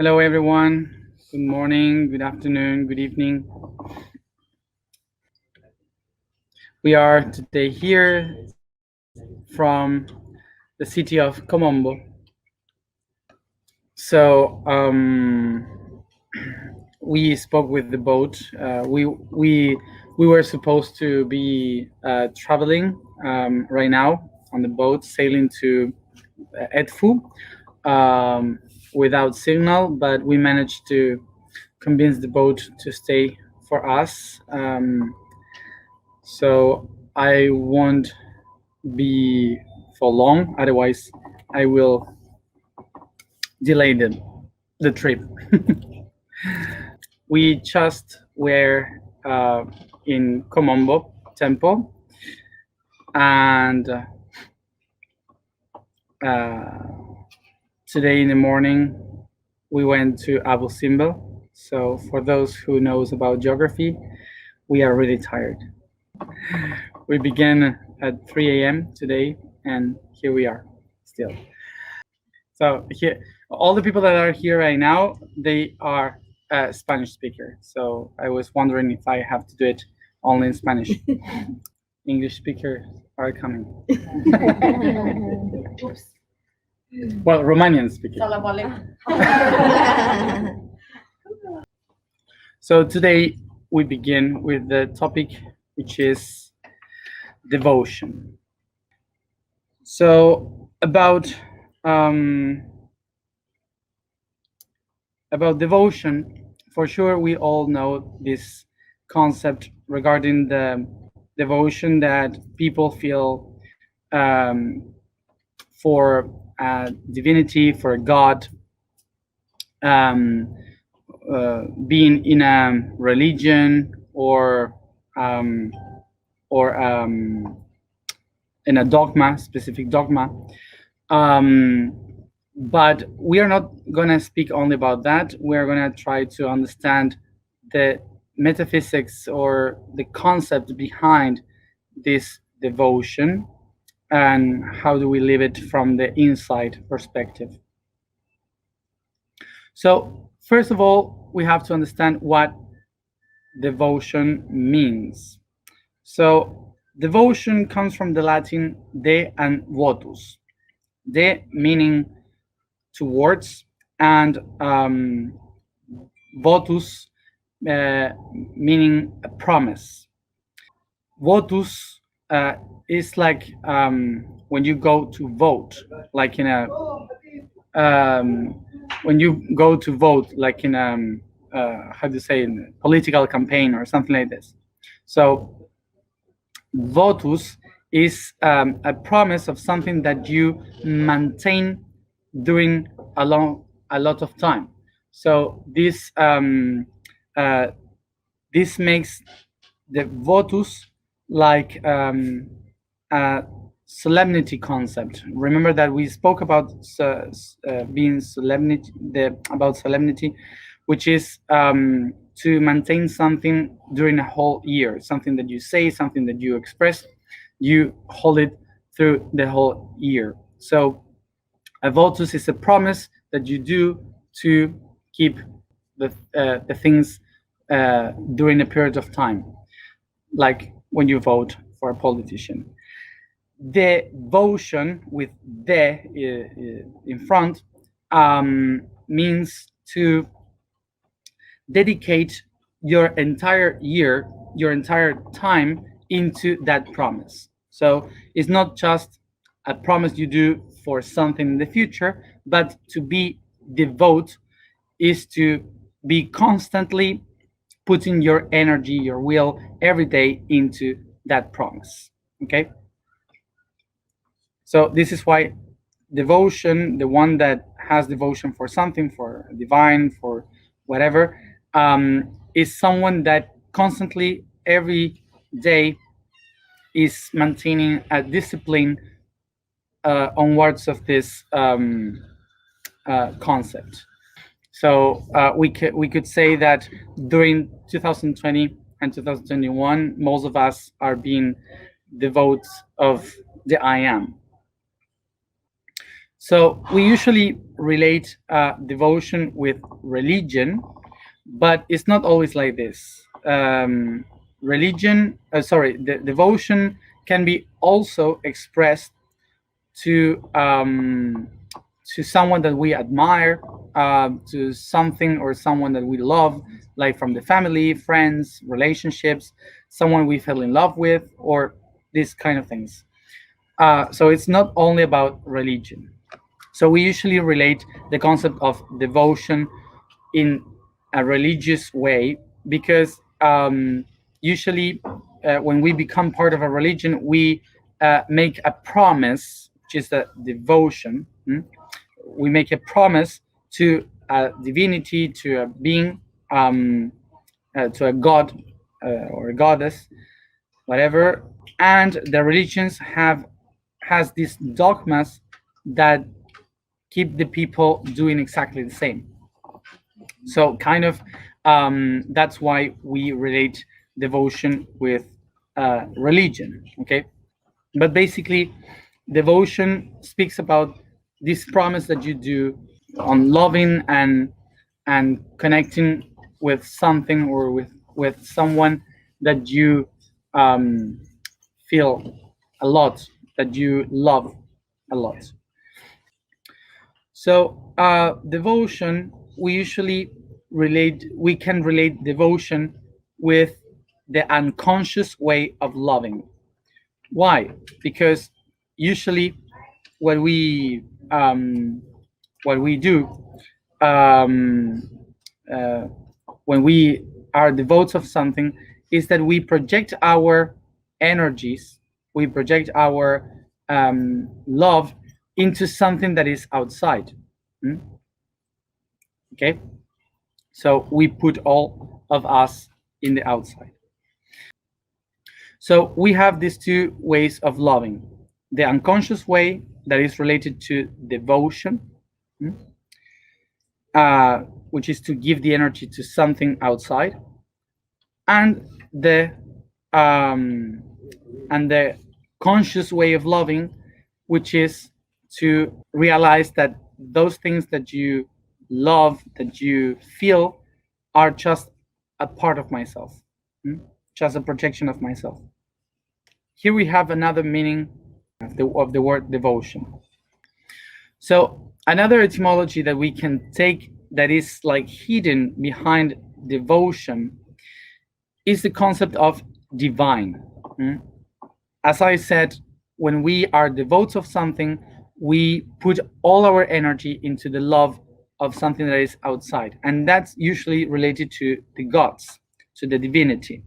Hello, everyone. Good morning, good afternoon, good evening. We are today here from the city of Colombo. So we spoke with the boat. We were supposed to be traveling right now on the boat, sailing to Edfu without signal, but we managed to convince the boat to stay for us. So I won't be for long, otherwise I will delay the trip. We just were in Colombo temple, and today in the morning we went to Abu Simbel. So for those who knows about geography, we are really tired. We began at 3 a.m. today, and here we are still. So here, all the people that are here right now, they are Spanish speaker. So I was wondering if I have to do it only in Spanish. English speakers are coming. Oops. Well, Romanian speaker. Salam alaikum. So today we begin with the topic, which is devotion. So about devotion, for sure we all know this concept regarding the devotion that people feel for divinity, for God, being in a religion or in a dogma, specific dogma. But we are not going to speak only about that. We're going to try to understand the metaphysics or the concept behind this devotion and how do we live it from the inside perspective. So first of all, we have to understand what devotion means. So devotion comes from the Latin de and votus. De meaning towards, and votus meaning a promise. Votus is like when you go to vote, like in a when you go to vote, like in a how do you say, in a political campaign or something like this. So votus is a promise of something that you maintain during a lot of time. So this makes the votus like a solemnity concept. Remember that we spoke about being solemnity, about solemnity, which is to maintain something during a whole year, something that you say, something that you express, you hold it through the whole year. So a votus is a promise that you do to keep the things during a period of time, like when you vote for a politician. Devotion with de in front means to dedicate your entire year, your entire time into that promise. So it's not just a promise you do for something in the future, but to be devote is to be constantly putting your energy, your will, every day into that promise. Okay? So this is why devotion, the one that has devotion for something, for divine, for whatever, is someone that constantly, every day, is maintaining a discipline onwards of this concept. So we could say that during 2020 and 2021, most of us are being devotees of the I am. So we usually relate devotion with religion, but it's not always like this. The devotion can be also expressed to someone that we admire, to something or someone that we love, like from the family, friends, relationships, someone we fell in love with, or these kind of things. So it's not only about religion. So we usually relate the concept of devotion in a religious way because usually when we become part of a religion, we make a promise, which is a devotion. We make a promise to a divinity, to a being, to a god or a goddess, whatever. And the religions has these dogmas that keep the people doing exactly the same. So kind of that's why we relate devotion with religion. Okay, but basically, devotion speaks about this promise that you do on loving and connecting with something or with someone that you um, feel a lot, that you love a lot. So devotion, we can relate devotion with the unconscious way of loving. Why? Because usually what we um, what we do um, uh, when we are devotees of something is that we project our energies, we project our love into something that is outside. Mm? Okay, so we put all of us in the outside. So we have these two ways of loving: the unconscious way that is related to devotion, mm, which is to give the energy to something outside, and the um, conscious way of loving, which is to realize that those things that you love, that you feel, are just a part of myself, just a projection of myself. Here we have another meaning of the word devotion. So another etymology that we can take that is like hidden behind devotion is the concept of divine. As I said, when we are devotees of something, we put all our energy into the love of something that is outside. And that's usually related to the gods, to the divinity.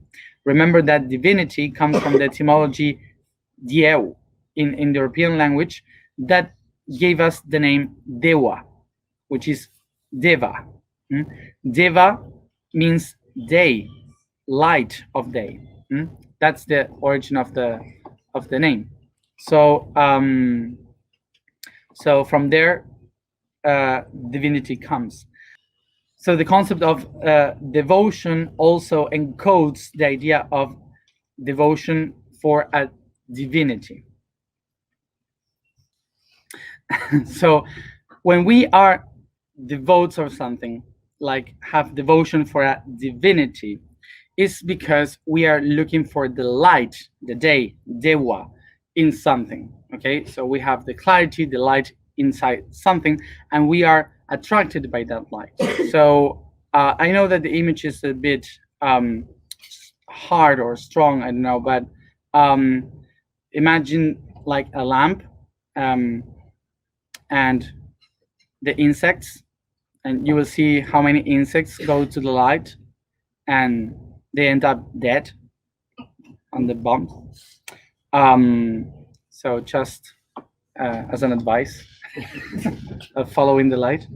Remember that divinity comes from the etymology dieu in the European language that gave us the name Dewa, which is Deva. Deva means day, light of day. That's the origin of the name. So so from there, divinity comes. So the concept of devotion also encodes the idea of devotion for a divinity. So when we are devotees of something, like have devotion for a divinity, is because we are looking for the light, the day, dewa, in something. Okay, so we have the clarity, the light inside something, and we are attracted by that light. So I know that the image is a bit hard or strong, I don't know, but imagine like a lamp and the insects, and you will see how many insects go to the light and they end up dead on the bomb. So just as an advice of following the light.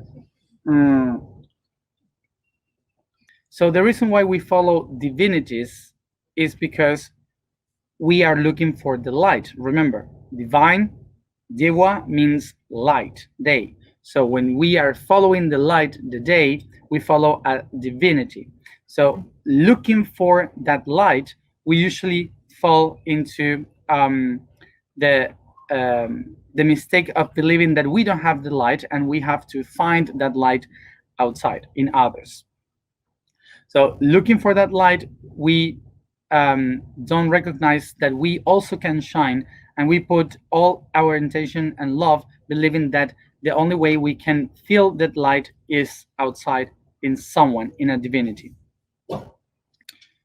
So the reason why we follow divinities is because we are looking for the light. Remember, divine, dewa, means light, day. So when we are following the light, the day, we follow a divinity. So looking for that light, we usually fall into the the mistake of believing that we don't have the light and we have to find that light outside in others. So looking for that light, we don't recognize that we also can shine, and we put all our intention and love, believing that the only way we can feel that light is outside in someone, in a divinity.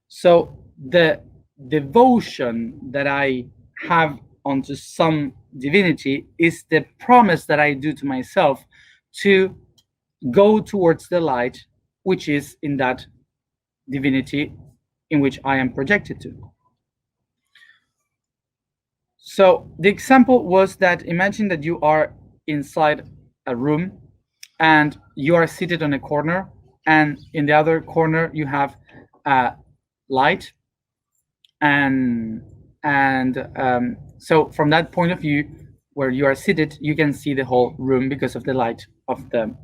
So the devotion that I have onto some divinity is the promise that I do to myself to go towards the light, which is in that divinity in which I am projected to. So the example was that imagine that you are inside a room and you are seated on a corner, and in the other corner you have a light, and so from that point of view where you are seated, you can see the whole room because of the light of the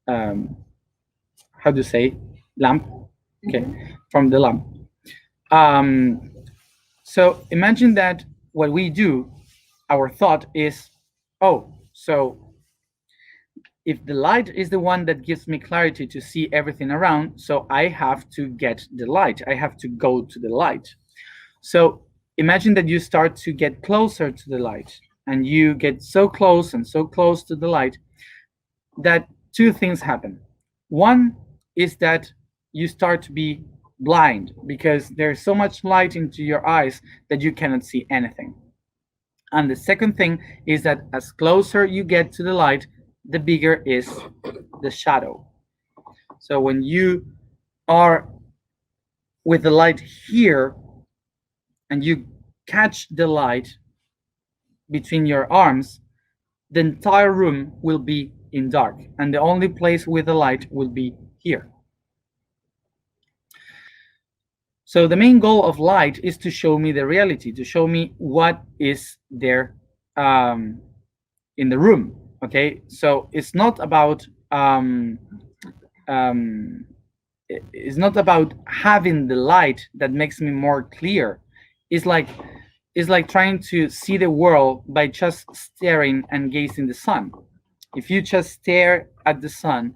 how do you say, lamp? Okay, from the lamp. So imagine that what we do, our thought is, oh, so if the light is the one that gives me clarity to see everything around, so I have to get the light, I have to go to the light. So imagine that you start to get closer to the light, and you get so close and so close to the light that two things happen. One is that you start to be blind because there's so much light into your eyes that you cannot see anything. And the second thing is that as closer you get to the light, the bigger is the shadow. So when you are with the light here and you catch the light between your arms, the entire room will be in dark, and the only place with the light will be here. So the main goal of light is to show me the reality, to show me what is there in the room. Okay, so it's not about it's not about having the light that makes me more clear. It's like trying to see the world by just staring and gazing the sun. If you just stare at the sun,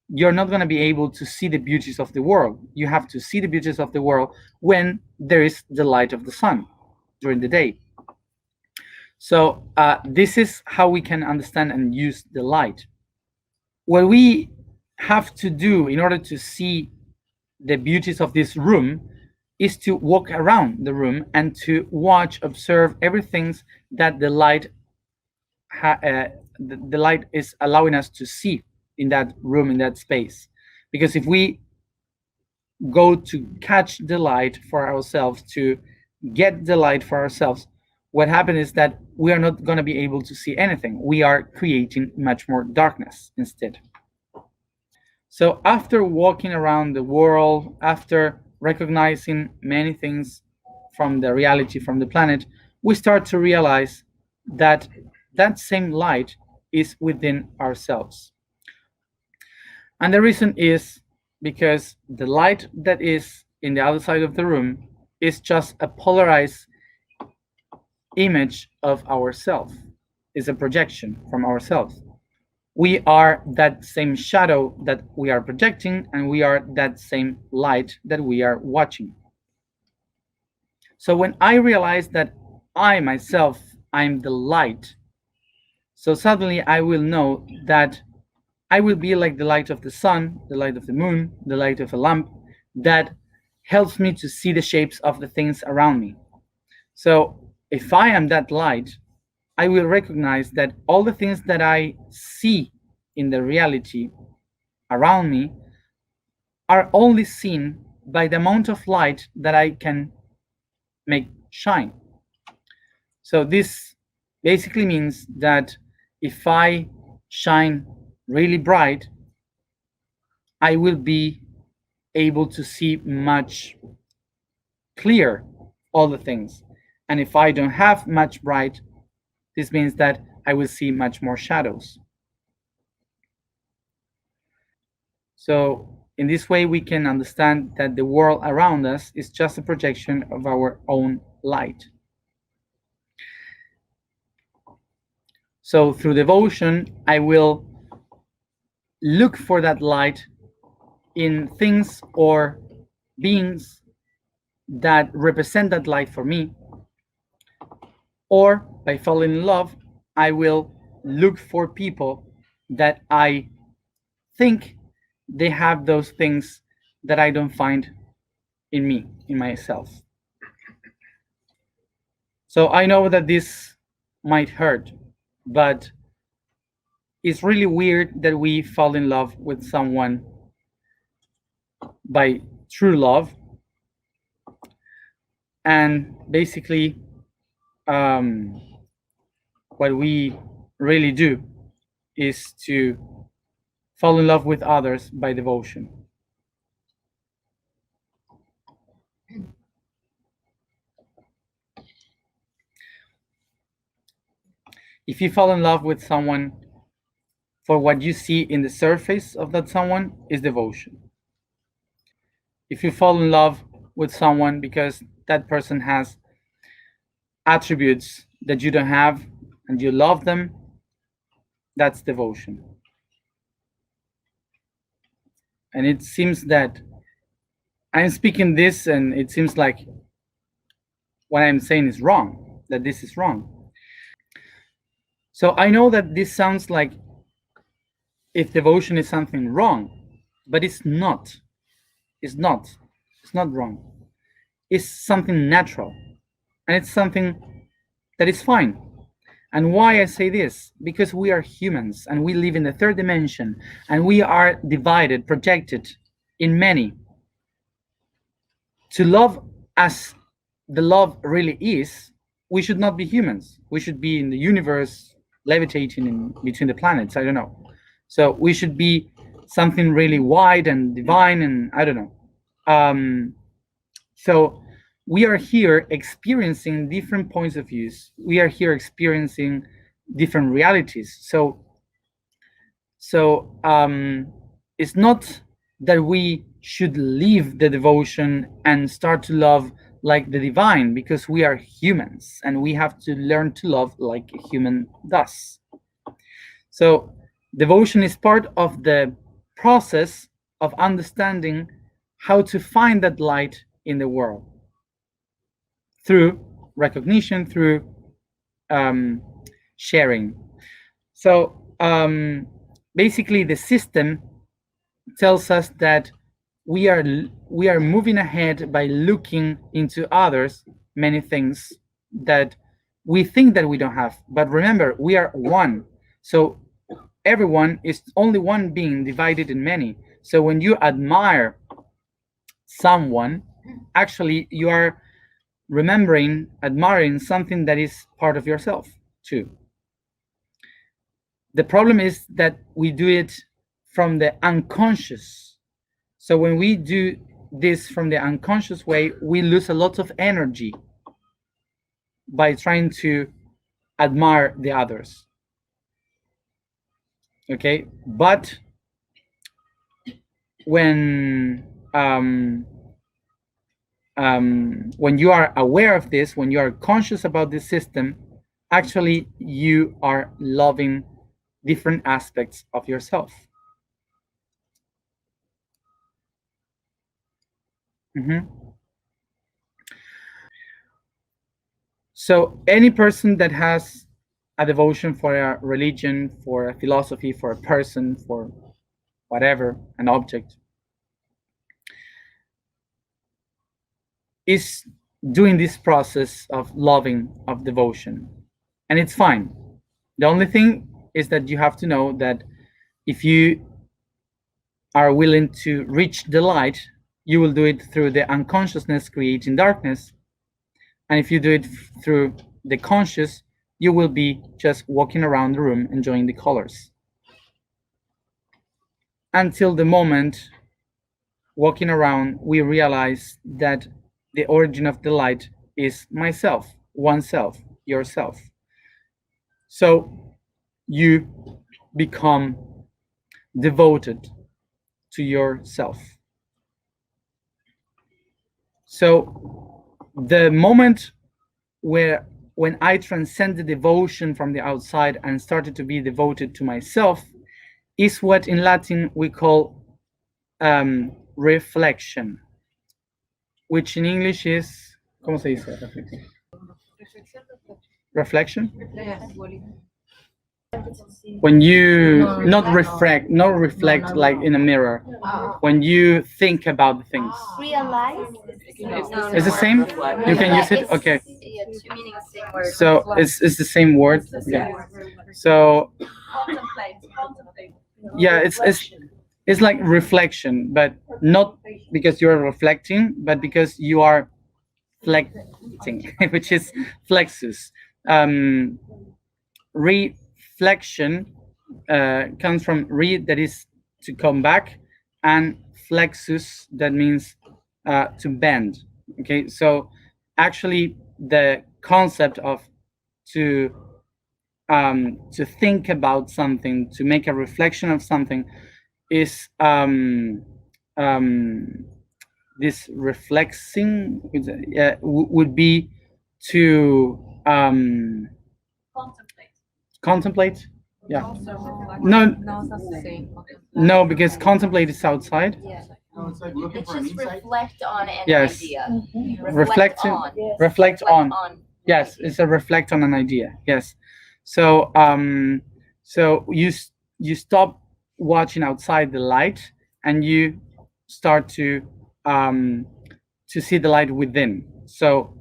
you're not going to be able to see the beauties of the world. You have to see the beauties of the world when there is the light of the sun during the day. So this is how we can understand and use the light. What we have to do in order to see the beauties of this room is to walk around the room and to watch, observe everything that the light the light is allowing us to see in that room, in that space. Because if we go to catch the light for ourselves, to get the light for ourselves, what happens is that we are not going to be able to see anything. We are creating much more darkness instead. So after walking around the world, after recognizing many things from the reality, from the planet, we start to realize that that same light is within ourselves. And the reason is because the light that is in the other side of the room is just a polarized image of ourselves, is a projection from ourselves. We are that same shadow that we are projecting, and we are that same light that we are watching. So when I realize that I myself, I'm the light, so suddenly I will know that I will be like the light of the sun, the light of the moon, the light of a lamp that helps me to see the shapes of the things around me. So if I am that light, I will recognize that all the things that I see in the reality around me are only seen by the amount of light that I can make shine. So this basically means that if I shine really bright, I will be able to see much clear all the things. And if I don't have much bright, this means that I will see much more shadows. So in this way, we can understand that the world around us is just a projection of our own light. So through devotion, I will look for that light in things or beings that represent that light for me. Or by falling in love, I will look for people that I think they have those things that I don't find in me, in myself. So I know that this might hurt, but it's really weird that we fall in love with someone by true love, and basically um, what we really do is to fall in love with others by devotion. If you fall in love with someone for what you see in the surface of that someone, is devotion. If you fall in love with someone because that person has attributes that you don't have and you love them, that's devotion. And it seems that I'm speaking this and it seems like what I'm saying is wrong, that this is wrong. So I know that this sounds like if devotion is something wrong, but it's not. It's not. It's not wrong. It's something natural. And it's something that is fine. And why I say this? Because we are humans and we live in the third dimension and we are divided, projected in many. To love as the love really is, we should not be humans. We should be in the universe, levitating in between the planets. I don't know. So we should be something really wide and divine, and I don't know. So we are here experiencing different points of views. We are here experiencing different realities. So it's not that we should leave the devotion and start to love like the divine, because we are humans and we have to learn to love like a human does. So devotion is part of the process of understanding how to find that light in the world through recognition, through sharing. So basically the system tells us that we are moving ahead by looking into others many things that we think that we don't have. But remember, we are one. So everyone is only one being divided in many. So when you admire someone, actually you are admiring something that is part of yourself too. The problem is that we do it from the unconscious. So when we do this from the unconscious way, we lose a lot of energy by trying to admire the others. Okay, but when you are aware of this, when you are conscious about this system, actually you are loving different aspects of yourself. So any person that has a devotion for a religion, for a philosophy, for a person, for whatever, an object, is doing this process of loving, of devotion. And it's fine. The only thing is that you have to know that if you are willing to reach the light, you will do it through the unconsciousness creating darkness. And if you do it through the conscious, you will be just walking around the room enjoying the colors. Until the moment walking around, we realize that the origin of the light is myself, oneself, yourself. So you become devoted to yourself. So the moment where when I transcended devotion from the outside and started to be devoted to myself, is what in Latin we call reflection, which in English is, ¿cómo se dice? Reflection? When you not reflect like in a mirror, when you think about the things. Realize? It's the same? You can use it? Okay. So it's the same word. Yeah. So yeah, it's like reflection, but not because you're reflecting, but because you are flexing, which is flexus. Reflection comes from re, that is to come back, and flexus, that means to bend. Okay, so actually the concept of to think about something, to make a reflection of something, is this reflexing would be to contemplate. Yeah. No, because contemplate is outside. It's just reflect on an Yes. idea. Reflect on. Yes, it's a reflect on an idea. Yes. So so you stop watching outside the light and you start to see the light within. So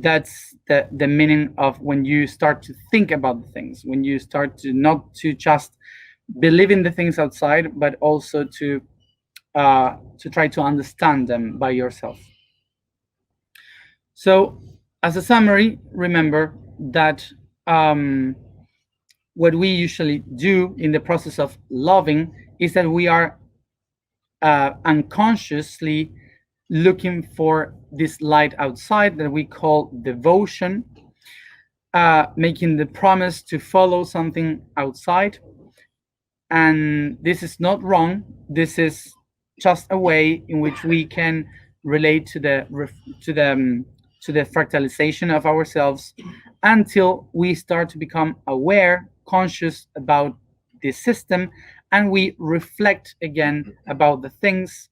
that's the meaning of when you start to think about the things, when you start to not to just believe in the things outside, but also to try to understand them by yourself. So as a summary, remember that what we usually do in the process of loving is that we are unconsciously looking for this light outside that we call devotion, making the promise to follow something outside. And this is not wrong. This is just a way in which we can relate to the fractalization of ourselves until we start to become aware, conscious about this system, and we reflect again about the things,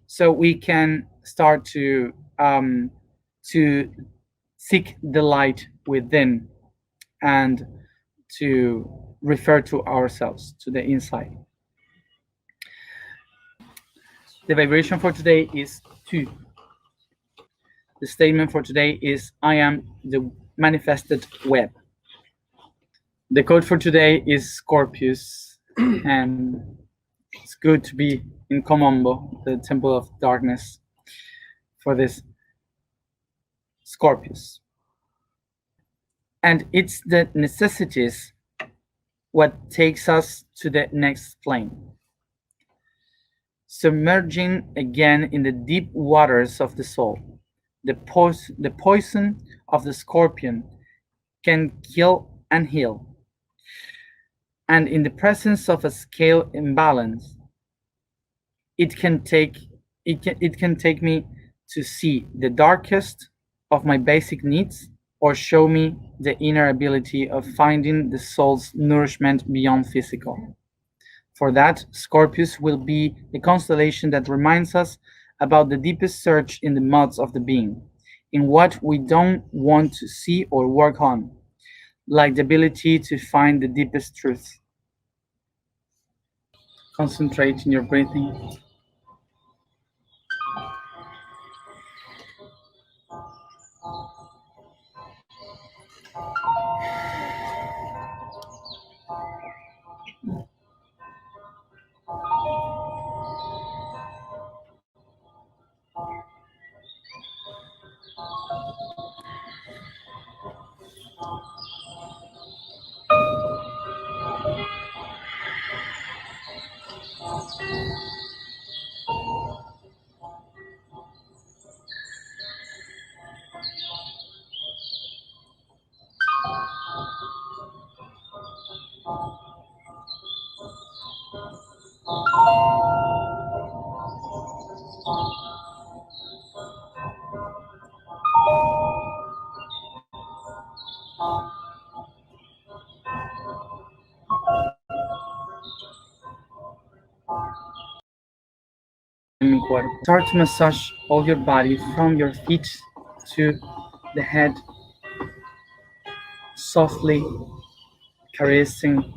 so we can start to seek the light within and to refer to ourselves, to the inside. The vibration for today is 2. The statement for today is, I am the manifested web. The code for today is Scorpius, and it's good to be in Colombo, the temple of darkness, for this Scorpius. And it's the necessities what takes us to the next plane. Submerging again in the deep waters of the soul. The poison of the scorpion can kill and heal. And in the presence of a scale imbalance, it can take me to see the darkest of my basic needs, or show me the inner ability of finding the soul's nourishment beyond physical. For that, Scorpius will be the constellation that reminds us about the deepest search in the muds of the being, in what we don't want to see or work on, like the ability to find the deepest truth. Concentrate in your breathing. mi cuerpo. Start to massage all your body from your feet to the head, softly caressing,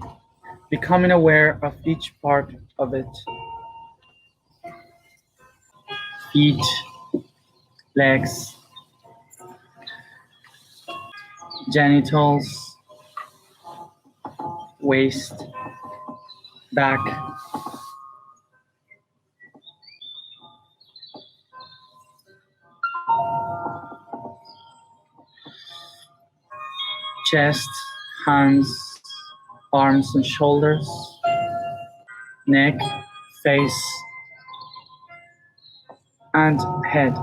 becoming aware of each part of it. Feet, legs, genitals, waist, back, chest, hands, arms and shoulders, neck, face, and head.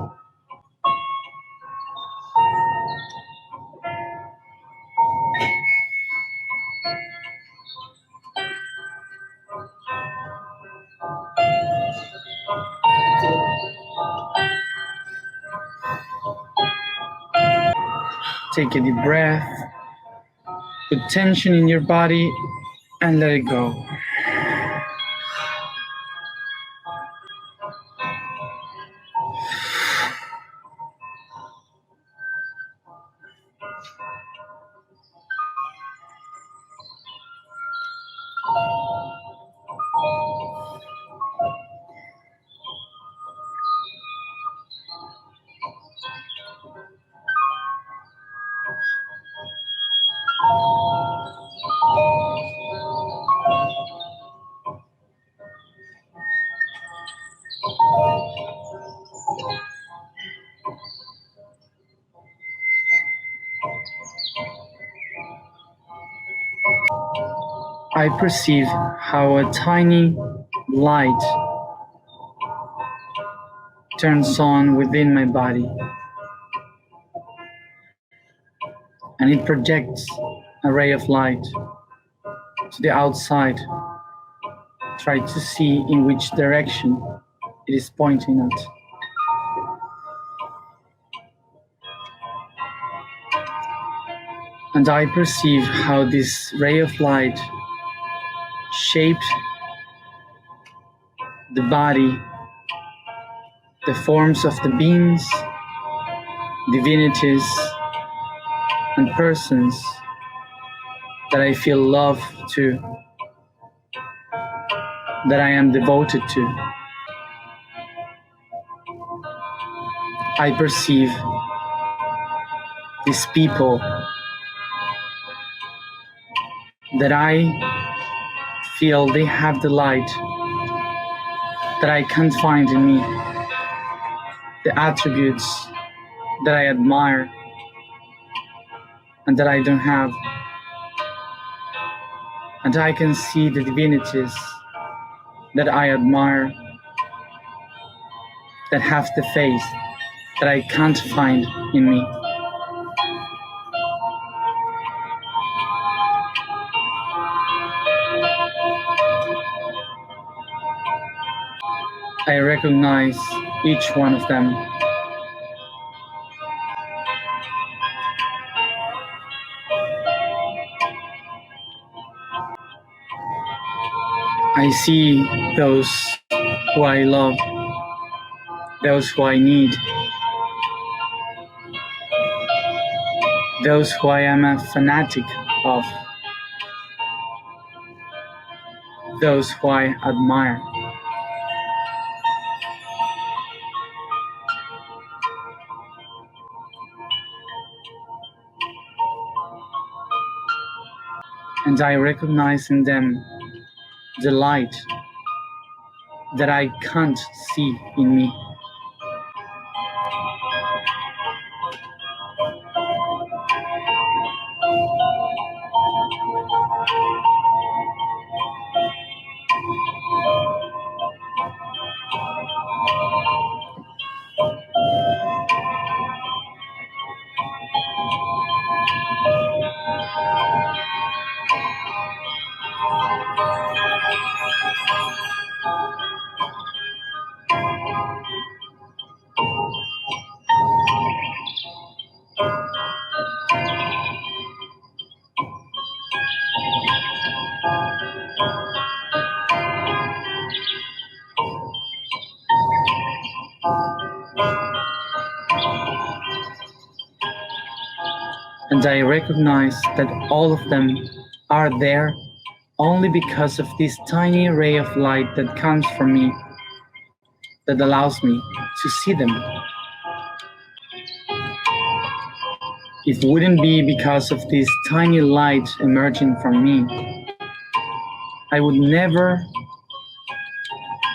Take a deep breath, put tension in your body, and let it go. I perceive how a tiny light turns on within my body, and it projects a ray of light to the outside. Try to see in which direction it is pointing at. And I perceive how this ray of light shaped the body, the forms of the beings, divinities, and persons that I feel love to, that I am devoted to. I perceive these people that I feel they have the light that I can't find in me, the attributes that I admire and that I don't have. And I can see the divinities that I admire, that have the faith that I can't find in me. I recognize each one of them. I see those who I love, those who I need, those who I am a fanatic of, those who I admire. And I recognize in them the light that I can't see in me. and I recognize that all of them are there only because of this tiny ray of light that comes from me, that allows me to see them. If it wouldn't be because of this tiny light emerging from me, I would never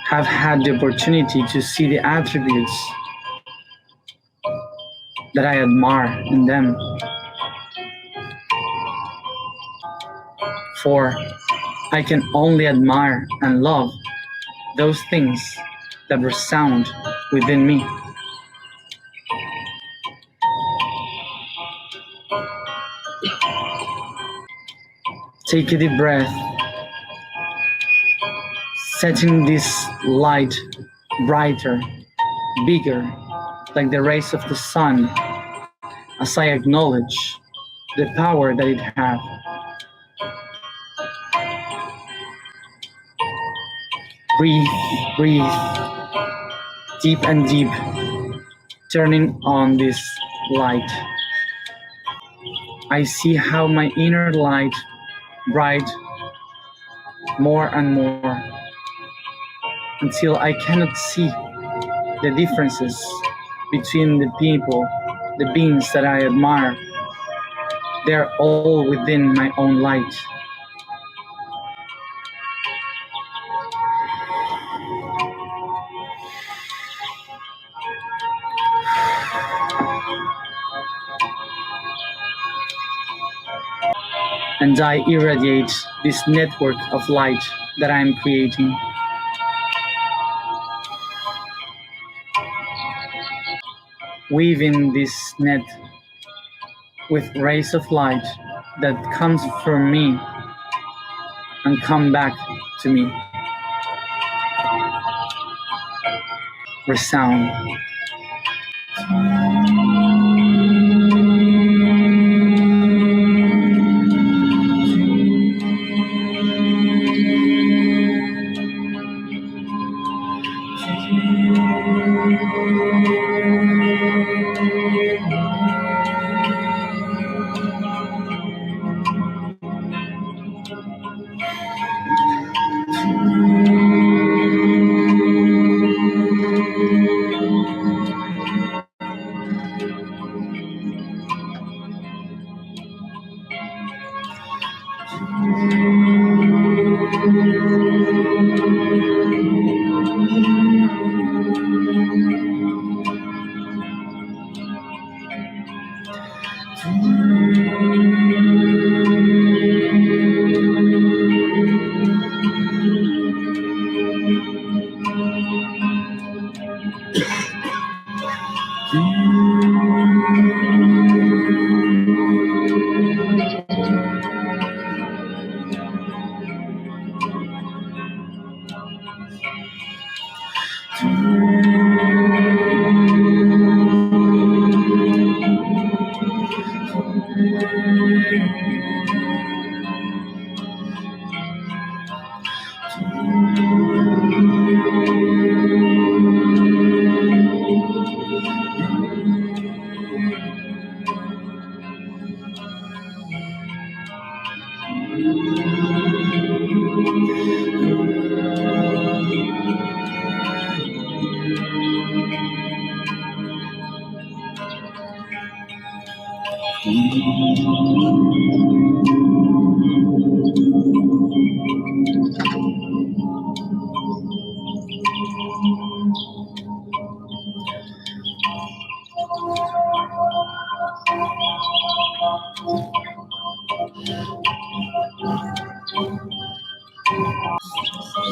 have had the opportunity to see the attributes that I admire in them. For I can only admire and love those things that resound within me. Take a deep breath, setting this light brighter, bigger, like the rays of the sun, as I acknowledge the power that it has. Breathe, breathe, deep and deep, turning on this light. I see how my inner light bright more and more until I cannot see the differences between the people, the beings that I admire. They're all within my own light. And I irradiate this network of light that I am creating. Weaving this net with rays of light that comes from me and come back to me. Resound.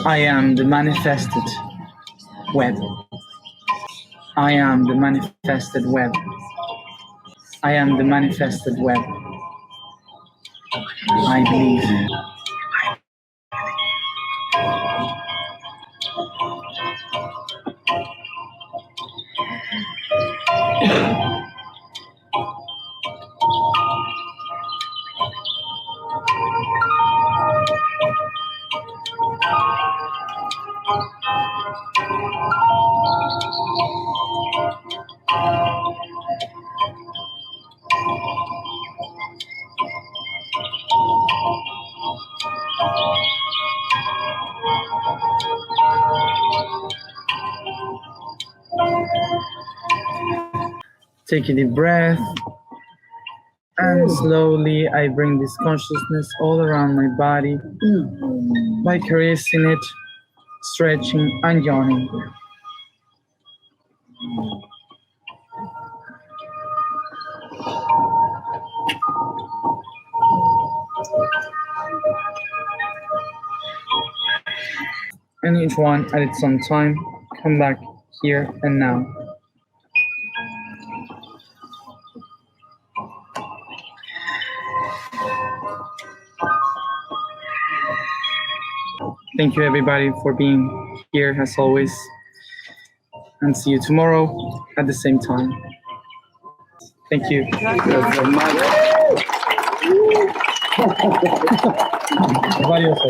I am the manifested web. I am the manifested web. I am the manifested web. I believe. Take a deep breath. And slowly I bring this consciousness all around my body by caressing it, stretching and yawning. And each one at its own time, come back here and now. Thank you everybody for being here as always, and see you tomorrow at the same time. Thank you. Valioso.